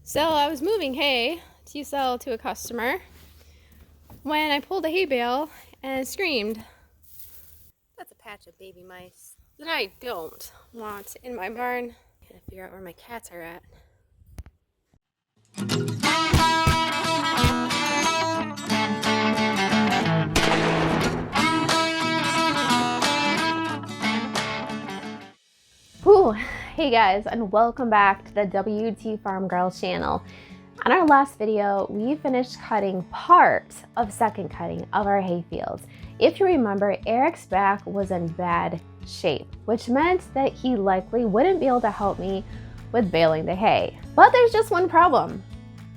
So I was moving hay to sell to a customer when I pulled a hay bale and it screamed. That's a patch of baby mice that I don't want in my barn. Gotta figure out where my cats are at. Whew. Hey guys, and welcome back to the WT Farm Girls channel. On our last video, we finished cutting part of second cutting of our hay fields. If you remember, Erik's back was in bad shape, which meant that he likely wouldn't be able to help me with baling the hay. But there's just one problem.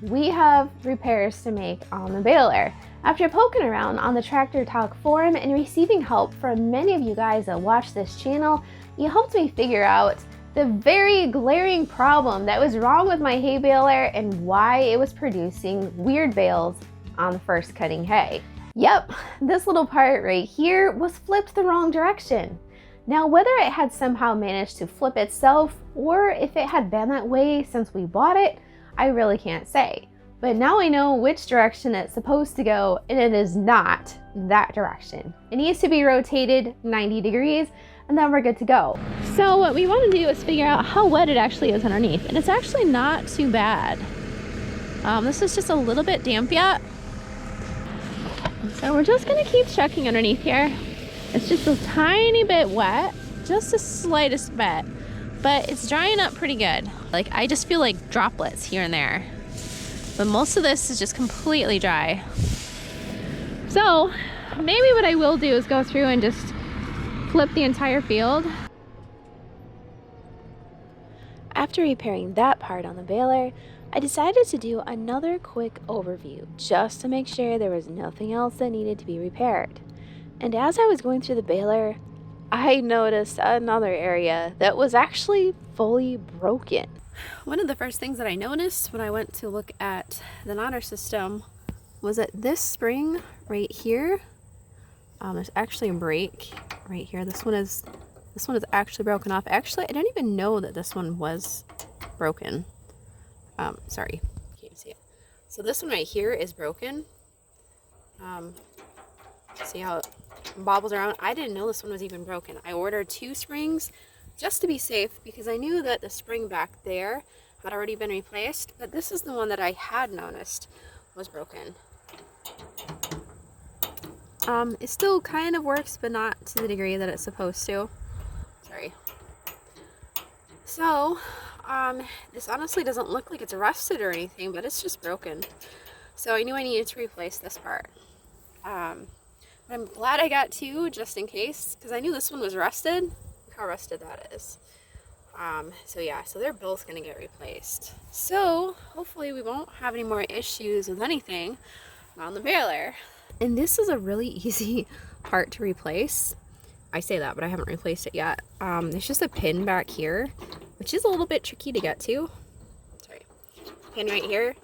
We have repairs to make on the baler. After poking around on the Tractor Talk forum and receiving help from many of you guys that watch this channel, you helped me figure out the very glaring problem that was wrong with my hay baler and why it was producing weird bales on the first cutting hay. Yep, this little part right here was flipped the wrong direction. Now, whether it had somehow managed to flip itself or if it had been that way since we bought it, I really can't say. But now I know which direction it's supposed to go, and it is not that direction. It needs to be rotated 90 degrees, and then we're good to go. So what we want to do is figure out how wet it actually is underneath, and it's actually not too bad. This is just a little bit damp yet. So we're just gonna keep checking underneath here. It's just a tiny bit wet, just the slightest bit, but it's drying up pretty good. Like, I just feel like droplets here and there, but most of this is just completely dry. So maybe what I will do is go through and just flip the entire field. After repairing that part on the baler, I decided to do another quick overview just to make sure there was nothing else that needed to be repaired. And as I was going through the baler, I noticed another area that was actually fully broken. One of the first things that I noticed when I went to look at the honor system was that this spring right here, there's actually a break right here. This one is actually broken off. Actually, I didn't even know that this one was broken. Sorry, can't see it. So this one right here is broken. See how it bobbles around? I didn't know this one was even broken. I ordered 2 springs just to be safe because I knew that the spring back there had already been replaced, but this is the one that I had noticed was broken. It still kind of works, but not to the degree that it's supposed to. Sorry. So, this honestly doesn't look like it's rusted or anything, but it's just broken. So I knew I needed to replace this part. But I'm glad I got 2 just in case, because I knew this one was rusted. Look how rusted that is. So yeah, so they're both gonna get replaced. So hopefully we won't have any more issues with anything on the baler. And this is a really easy part to replace. I say that, but I haven't replaced it yet. There's just a pin back here, which is a little bit tricky to get to. Sorry. Pin right here.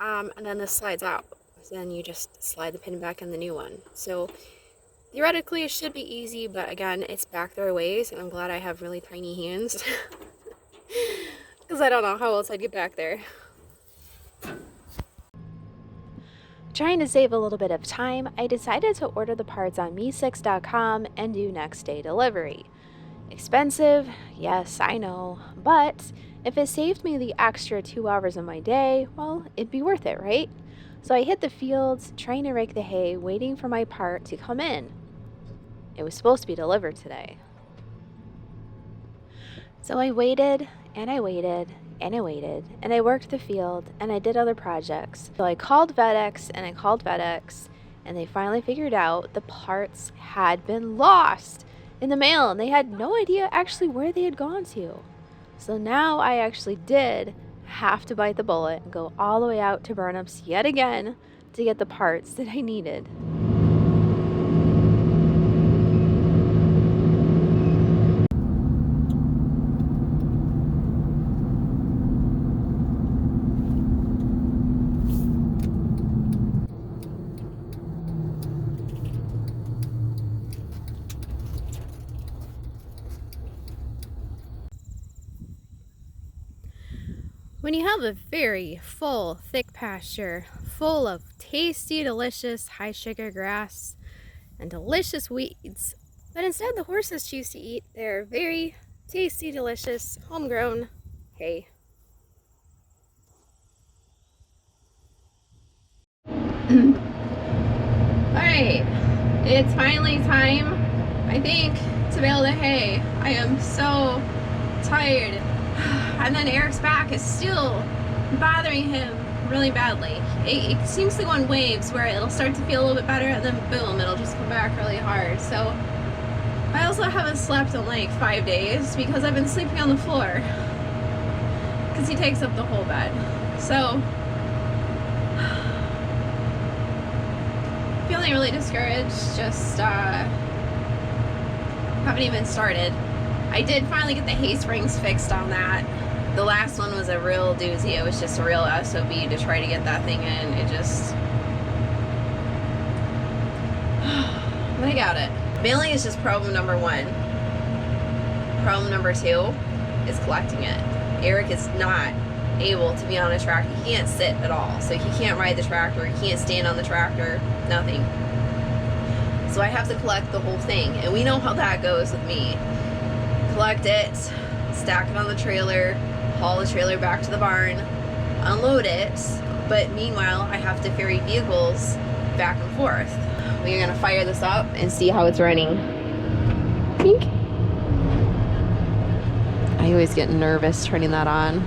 And then this slides out. So then you just slide the pin back in the new one. So theoretically it should be easy, but again, it's back there a ways, and I'm glad I have really tiny hands. Because I don't know how else I'd get back there. Trying to save a little bit of time, I decided to order the parts on me6.com and do next day delivery. Expensive, yes, I know, but if it saved me the extra 2 hours of my day, well, it'd be worth it, right? So I hit the fields, trying to rake the hay, waiting for my part to come in. It was supposed to be delivered today. So I waited, and I waited, and I waited, and I worked the field, and I did other projects. So I called FedEx, and I called FedEx, and they finally figured out the parts had been lost in the mail, and they had no idea actually where they had gone to. So now I actually did have to bite the bullet and go all the way out to Burnham's yet again to get the parts that I needed. When you have a very full, thick pasture full of tasty, delicious, high sugar grass and delicious weeds, but instead the horses choose to eat their very tasty, delicious, homegrown hay. Alright, it's finally time, I think, to bale the hay. I am so tired. And then Erik's back is still bothering him really badly. It seems to go in waves where it'll start to feel a little bit better and then boom, it'll just come back really hard. So I also haven't slept in like 5 days because I've been sleeping on the floor because he takes up the whole bed. So feeling really discouraged, just haven't even started. I did finally get the hay springs fixed on that. The last one was a real doozy. It was just a real SOB to try to get that thing in. It just... but I got it. Baling is just problem number 1. Problem number 2 is collecting it. Erik is not able to be on a tractor. He can't sit at all. So he can't ride the tractor. He can't stand on the tractor. Nothing. So I have to collect the whole thing. And we know how that goes with me. Collect it, stack it on the trailer, haul the trailer back to the barn, unload it, but meanwhile I have to ferry vehicles back and forth. We're gonna fire this up and see how it's running. Pink. I always get nervous turning that on.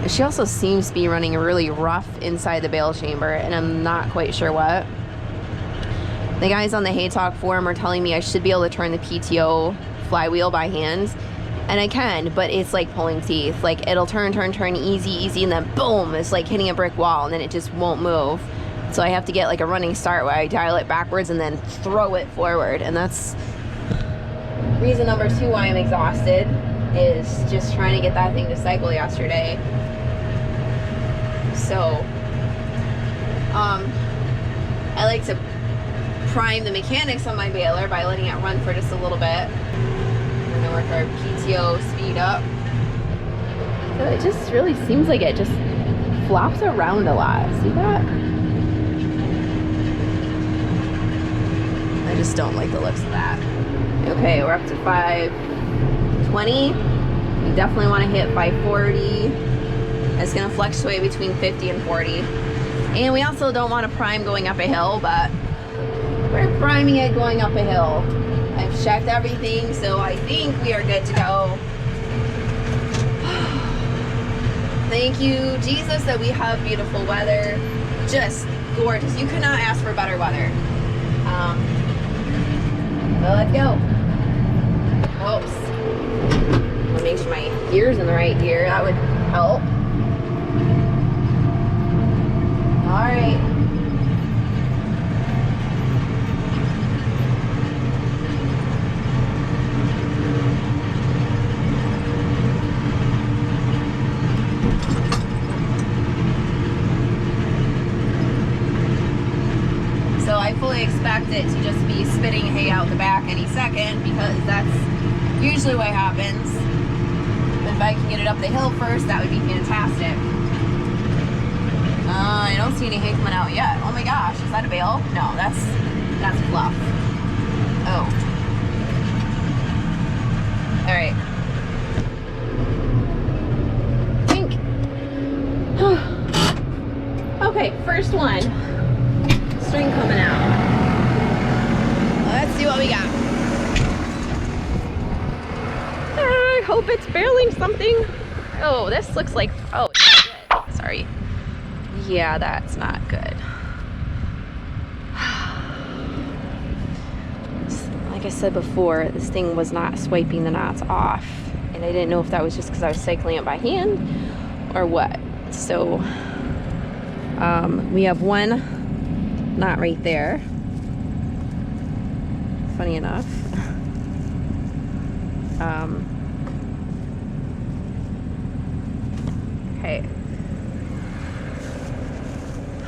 She also seems to be running really rough inside the bale chamber, and I'm not quite sure what. The guys on the Hay Talk forum are telling me I should be able to turn the PTO flywheel by hand, and I can, but it's like pulling teeth. Like it'll turn easy, and then boom, it's like hitting a brick wall, and then it just won't move. So I have to get like a running start where I dial it backwards and then throw it forward, and that's reason number 2 why I'm exhausted, is just trying to get that thing to cycle yesterday. So I like to prime the mechanics on my baler by letting it run for just a little bit. We're gonna work our PTO speed up. So it just really seems like it just flops around a lot. See that? I just don't like the looks of that. Okay, we're up to 520. We definitely want to hit 540. It's gonna fluctuate between 50 and 40. And we also don't want to prime going up a hill, but we're priming it going up a hill. I've checked everything, so I think we are good to go. Thank you, Jesus, that we have beautiful weather. Just gorgeous. You could not ask for better weather. So let's go. Oops. I'll make sure my gear's in the right gear. That would help. All right. So I fully expect it to just be spitting hay out the back any second, because that's usually what happens. If I can get it up the hill first, that would be fantastic. I don't see any hay coming out yet. Oh my gosh, is that a bale? No, that's fluff. Oh. All right. Pink. Okay, first one. String coming out. Let's see what we got. I hope it's barreling something. Oh, this looks like, oh shit. Sorry. Yeah, that's not good. Like I said before, this thing was not swiping the knots off, and I didn't know if that was just because I was cycling it by hand or what. So we have one knot right there, funny enough. Okay.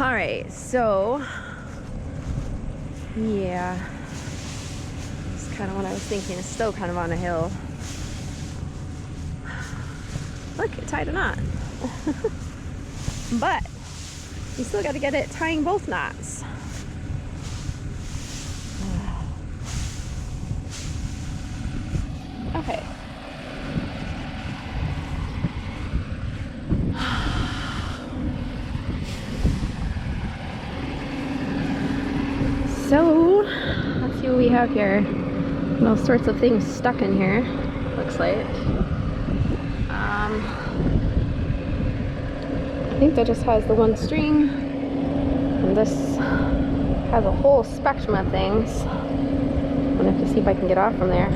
All right, so yeah, just kind of what I was thinking. It's still kind of on a hill. Look, it tied a knot. But you still got to get it tying both knots. Okay. So, let's see what we have here. All sorts of things stuck in here, looks like. I think that just has the one string, and this has a whole spectrum of things. I'm gonna have to see if I can get off from there. I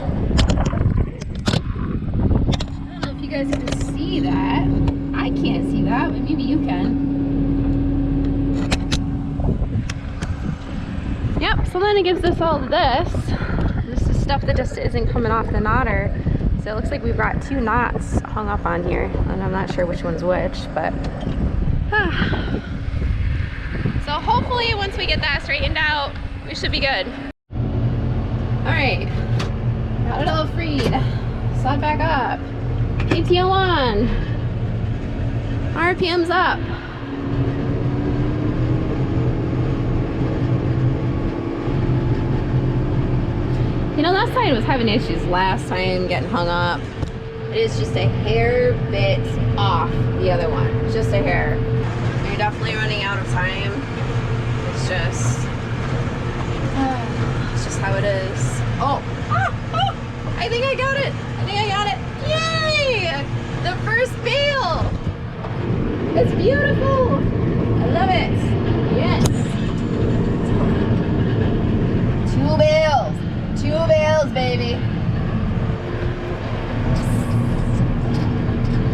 don't know if you guys can see that. I can't see that, but maybe you can. Yep, so then it gives us all of this. This is stuff that just isn't coming off the knotter. So it looks like we've got 2 knots hung up on here, and I'm not sure which one's which, but so hopefully once we get that straightened out, we should be good. All right, got it all freed. Slide back up. ATO on. RPM's up. You know, that side was having issues last time getting hung up. It is just a hair bit off the other one, just a hair. You're definitely running out of time. It's just how it is. Oh, I think I got it. Yay! The first bale. It's beautiful. I love it. Yes. 2 bales. 2 bales, baby.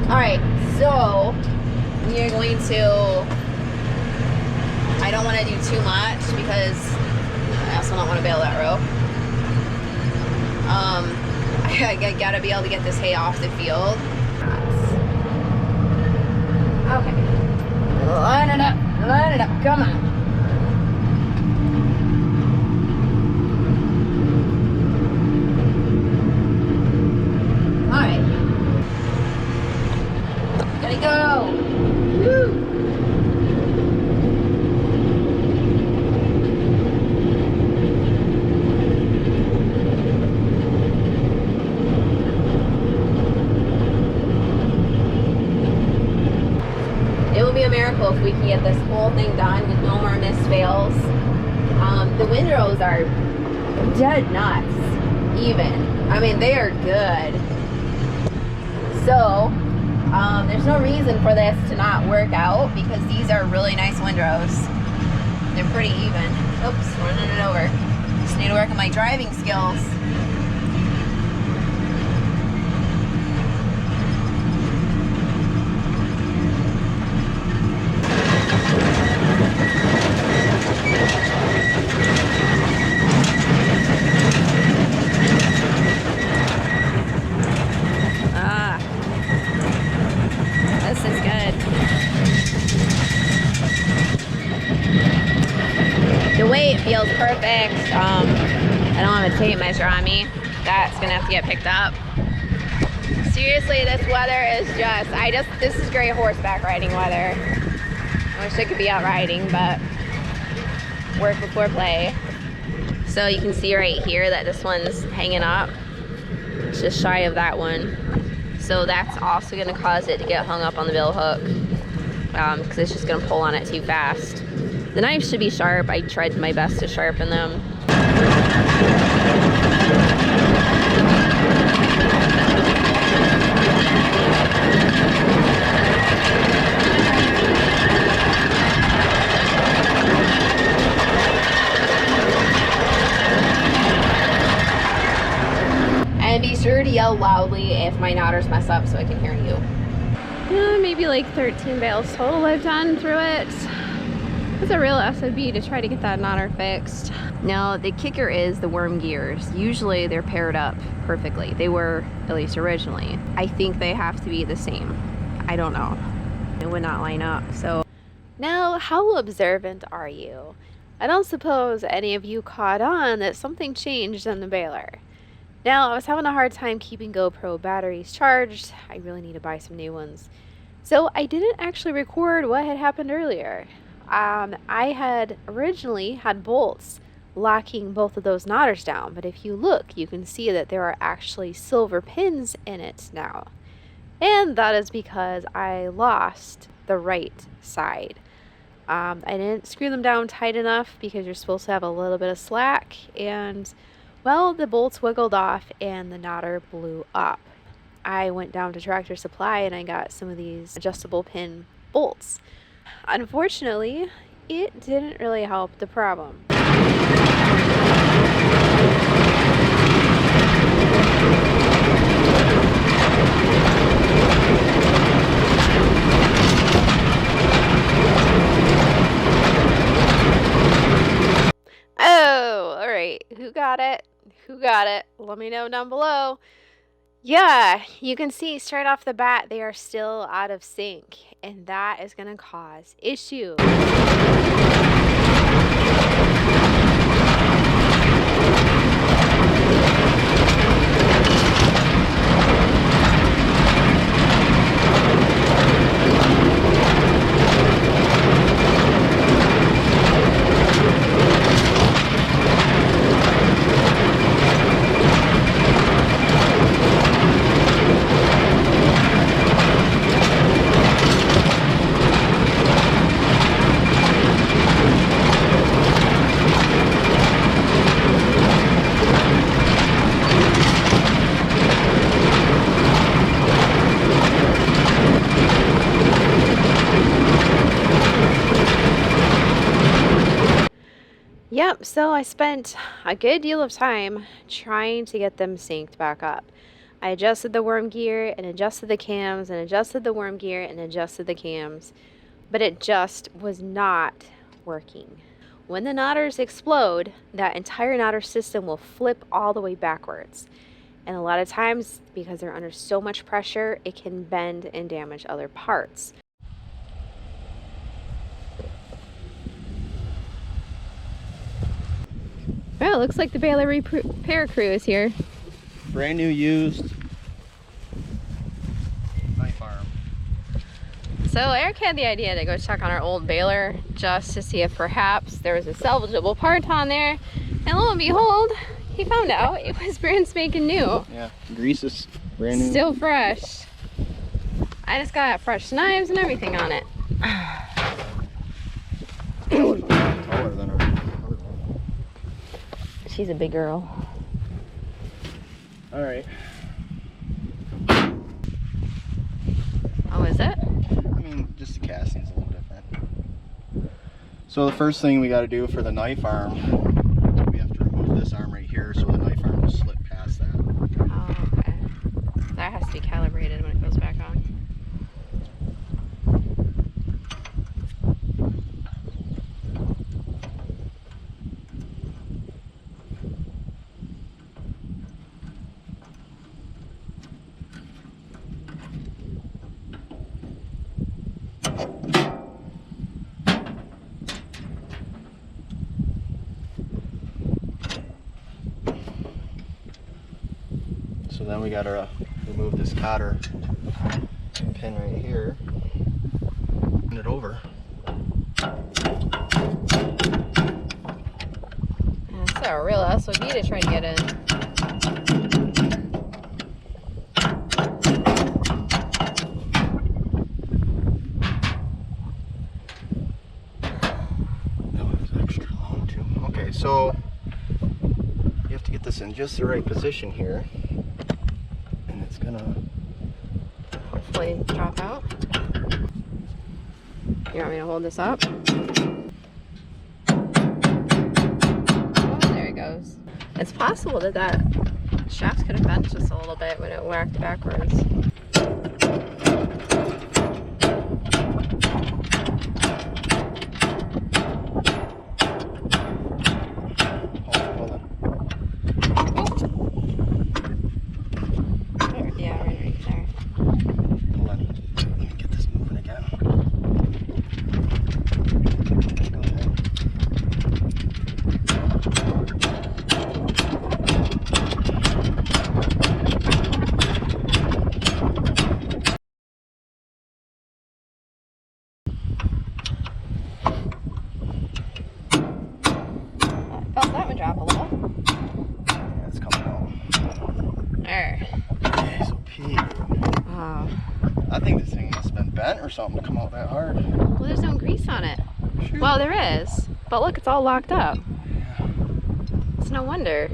Alright, so we are going to, I don't want to do too much because I also don't want to bail that rope. I gotta be able to get this hay off the field. Okay. Line it up, come on. Go! Woo! It will be a miracle if we can get this whole thing done with no more missed fails. The windrows are dead nuts, even. I mean, they are good. So, there's no reason for this to not work out because these are really nice windrows. They're pretty even. Oops, running it over. Just need to work on my driving skills. Feels perfect. I don't have a tape measure on me. That's gonna have to get picked up. Seriously, this weather is just, this is great horseback riding weather. I wish I could be out riding, but work before play. So you can see right here that this one's hanging up. It's just shy of that one. So that's also gonna cause it to get hung up on the bill hook because it's just gonna pull on it too fast. The knives should be sharp. I tried my best to sharpen them. And be sure to yell loudly if my knotters mess up so I can hear you. Maybe like 13 bales total I've done through it. It's a real SOB to try to get that knotter fixed. Now, the kicker is the worm gears. Usually they're paired up perfectly. They were, at least originally. I think they have to be the same. I don't know. It would not line up, so. Now, how observant are you? I don't suppose any of you caught on that something changed in the baler. Now, I was having a hard time keeping GoPro batteries charged. I really need to buy some new ones. So I didn't actually record what had happened earlier. I had originally had bolts locking both of those knotters down, but if you look, you can see that there are actually silver pins in it now. And that is because I lost the right side. I didn't screw them down tight enough because you're supposed to have a little bit of slack, and well, the bolts wiggled off and the knotter blew up. I went down to Tractor Supply and I got some of these adjustable pin bolts. Unfortunately, it didn't really help the problem. Oh, all right. Who got it? Who got it? Let me know down below. Yeah, you can see straight off the bat they are still out of sync, and that is going to cause issues. Yep, so I spent a good deal of time trying to get them synced back up. I adjusted the worm gear and adjusted the cams and adjusted the worm gear and adjusted the cams, but it just was not working. When the knotters explode, that entire knotter system will flip all the way backwards. And a lot of times, because they're under so much pressure, it can bend and damage other parts. Well, it looks like the Baler repair crew is here. Brand new used knife arm. So Eric had the idea to go check on our old Baler just to see if perhaps there was a salvageable part on there. And lo and behold, he found out it was brand spanking new. Yeah, grease is brand new. Still fresh. I just got fresh knives and everything on it. Taller than our other one. She's a big girl. All right. Oh, is it? I mean, just the casting's a little different. So the first thing we got to do for the knife arm, we have to remove this arm right here so the knife arm will slip past that. Oh, okay. That has to be calibrated when it goes back on. So then we got to remove this cotter pin right here. Turn it over. That's a real SOB to try to get in. That one was extra long too. Okay, so you have to get this in just the right position here. And it's gonna Hopefully drop out. You want me to hold this up? Oh, there it goes. It's possible that that shaft could have bent just a little bit when it whacked backwards. hold on. Yeah, right there. Hold on. Let me get this moving again. Go ahead. or something to come out that hard. Well, there's no grease on it. Shoot. Well, there is. But look, it's all locked up. Yeah. It's no wonder.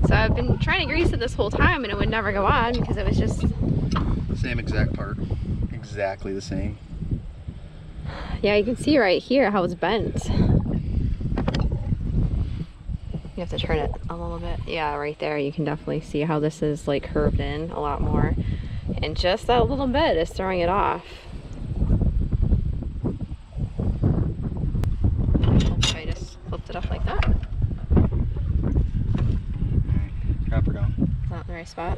So I've been trying to grease it this whole time and it would never go on because it was just... Same exact part. Exactly the same. Yeah, you can see right here how it's bent. You have to turn it a little bit. Yeah, right there you can definitely see how this is like curved in a lot more. And just that little bit is throwing it off. I just flipped it up like that. Drop her down. Is that in the right spot?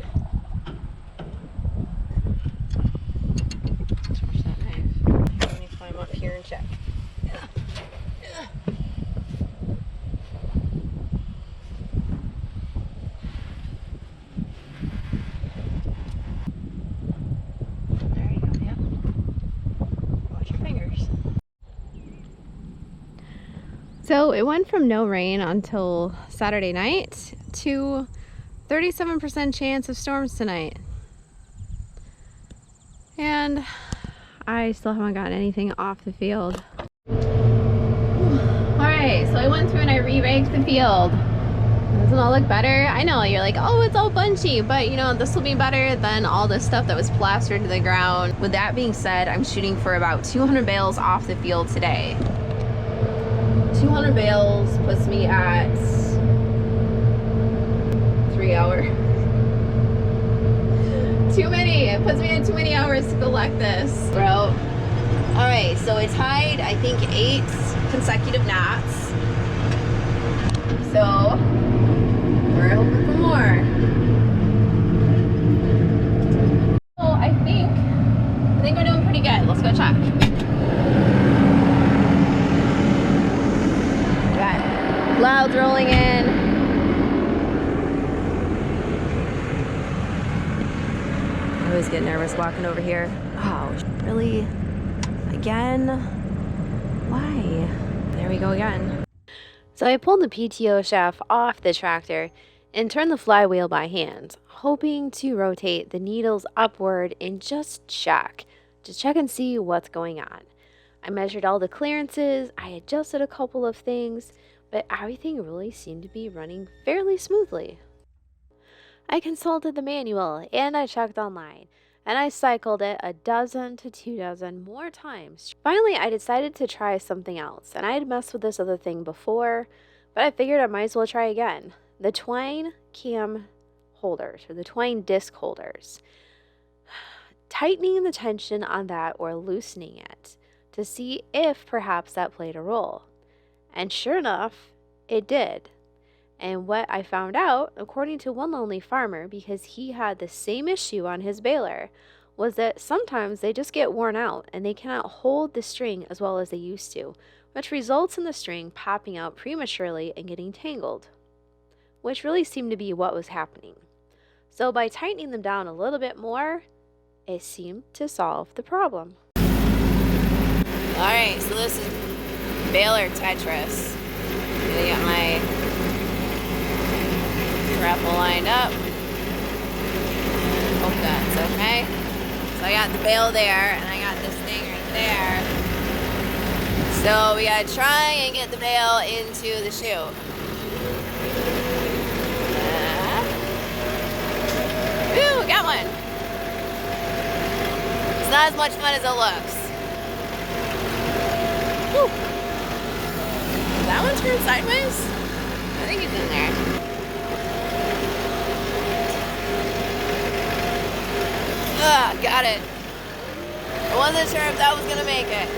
Touch that knife. Let me climb up here and check. There you go, yep. Watch your fingers. So it went from no rain until Saturday night to 37% chance of storms tonight. And I still haven't gotten anything off the field. Alright, so I went through and I re-raked the field. Doesn't all look better? I know, you're like, oh, it's all bunchy, but you know, this will be better than all this stuff that was plastered to the ground. With that being said, I'm shooting for about 200 bales off the field today. 200 bales puts me at 3 hours. Too many. It puts me in too many hours to collect this, bro. All right, so I tied, I think, 8 consecutive knots. So we're hoping for more. So I think we're doing pretty good. Let's go check. Got clouds rolling in. I always get nervous walking over here. Oh, really? Again? Why? There we go again. So I pulled the PTO shaft off the tractor and turned the flywheel by hand, hoping to rotate the needles upward and just check and see what's going on. I measured all the clearances, I adjusted a couple of things, but everything really seemed to be running fairly smoothly. I consulted the manual and I checked online, and I cycled it 12 to 24 more times. Finally, I decided to try something else, and I had messed with this other thing before, but I figured I might as well try again. The twine cam holders, or the twine disc holders. Tightening the tension on that or loosening it to see if perhaps that played a role. And sure enough, it did. And what I found out, according to one lonely farmer, because he had the same issue on his baler, was that sometimes they just get worn out and they cannot hold the string as well as they used to, which results in the string popping out prematurely and getting tangled, which really seemed to be what was happening. So by tightening them down a little bit more, it seemed to solve the problem. Alright, so this is Baler Tetris. I'm gonna get my grapple lined up. Hope that's okay. So I got the bale there and I got this thing right there. So we gotta try and get the bale into the chute. Woo, got one. It's not as much fun as it looks. Woo. Did that one turn sideways? I think it's in there. Got it. I wasn't sure if that was gonna make it.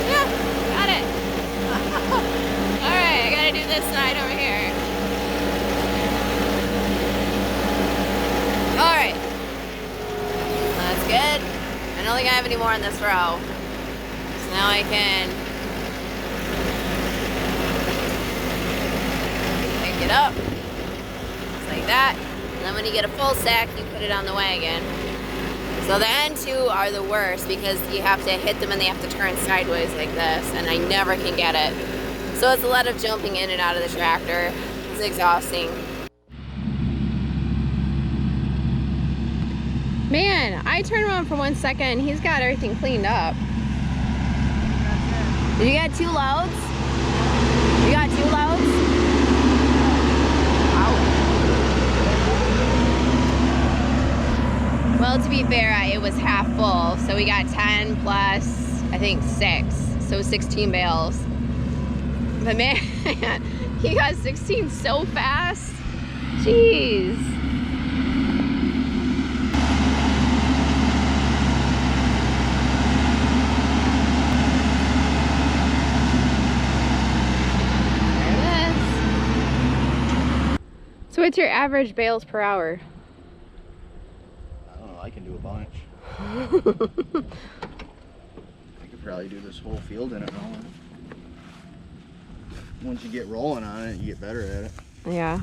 Yeah, got it. Alright, I gotta do this side over here. Alright. That's good. I don't think I have any more in this row. So now I can pick it up. Just like that. And then when you get a full sack, you put it on the wagon. So the end two are the worst because you have to hit them and they have to turn sideways like this, and I never can get it. So it's a lot of jumping in and out of the tractor. It's exhausting. Man, I turned around for 1 second. He's got everything cleaned up. Did you get 2 loads? You got 2 loads? Wow. Well, to be fair, it was half full. So we got 10 plus, I think 6. So 16 bales. But man, he got 16 so fast. Jeez. So what's your average bales per hour? I don't know, I can do a bunch. I could probably do this whole field in it now. Once you get rolling on it, you get better at it. Yeah.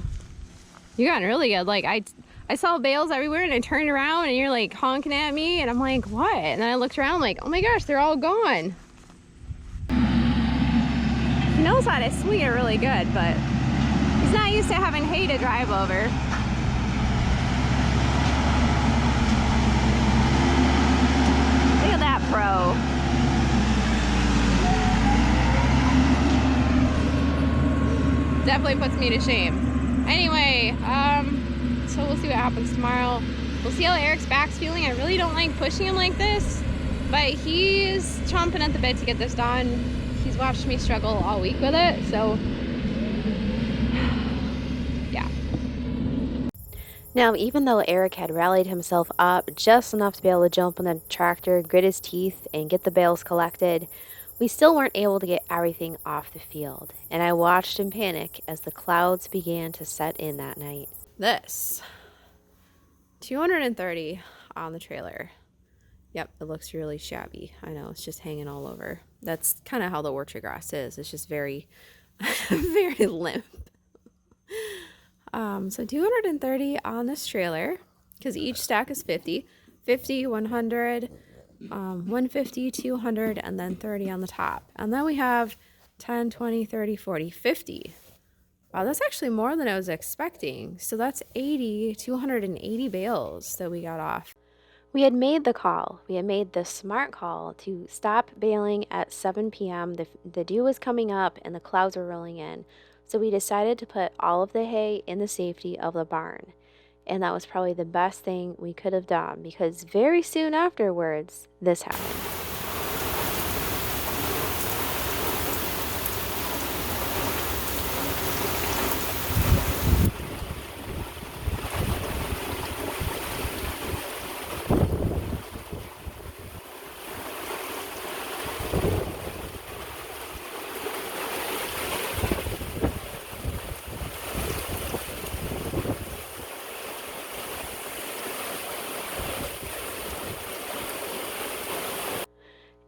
You got really good. Like I saw bales everywhere and I turned around and you're like honking at me and I'm like, what? And then I looked around like, oh my gosh, they're all gone. He knows how to swing it really good, but he's not used to having hay to drive over. Look at that pro. Definitely puts me to shame. Anyway, so we'll see what happens tomorrow. We'll see how Erik's back's feeling. I really don't like pushing him like this, but he's chomping at the bit to get this done. He's watched me struggle all week with it, so yeah. Now, even though Erik had rallied himself up just enough to be able to jump on the tractor, grit his teeth, and get the bales collected, we still weren't able to get everything off the field, and I watched in panic as the clouds began to set in that night. This 230 on the trailer. Yep, it looks really shabby. I know, it's just hanging all over. That's kind of how the orchard grass is. It's just very, very limp. So 230 on this trailer, because each stack is 50. 50, 100, 150, 200, and then 30 on the top. And then we have 10, 20, 30, 40, 50. Wow, that's actually more than I was expecting. So that's 280 bales that we got off. We had made the call. We had made the smart call to stop baling at 7 p.m. The dew was coming up and the clouds were rolling in. So we decided to put all of the hay in the safety of the barn. And that was probably the best thing we could have done, because very soon afterwards, this happened.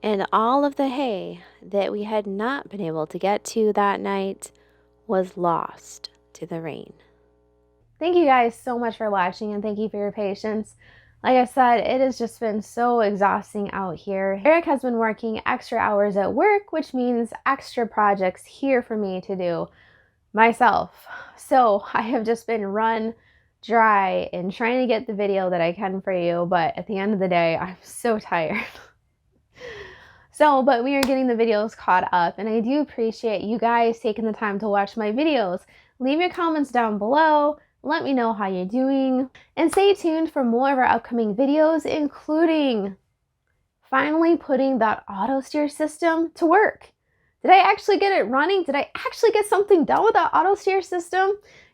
And all of the hay that we had not been able to get to that night was lost to the rain. Thank you guys so much for watching, and thank you for your patience. Like I said, it has just been so exhausting out here. Erik has been working extra hours at work, which means extra projects here for me to do myself. So I have just been run dry and trying to get the video that I can for you, but at the end of the day, I'm so tired. But we are getting the videos caught up, and I do appreciate you guys taking the time to watch my videos. Leave your comments down below. Let me know how you're doing. And stay tuned for more of our upcoming videos, including finally putting that auto steer system to work. Did I actually get it running? Did I actually get something done with that auto steer system?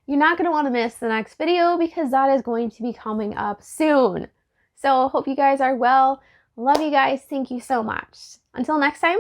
You're not going to want to miss the next video, because that is going to be coming up soon. So hope you guys are well. Love you guys. Thank you so much. Until next time.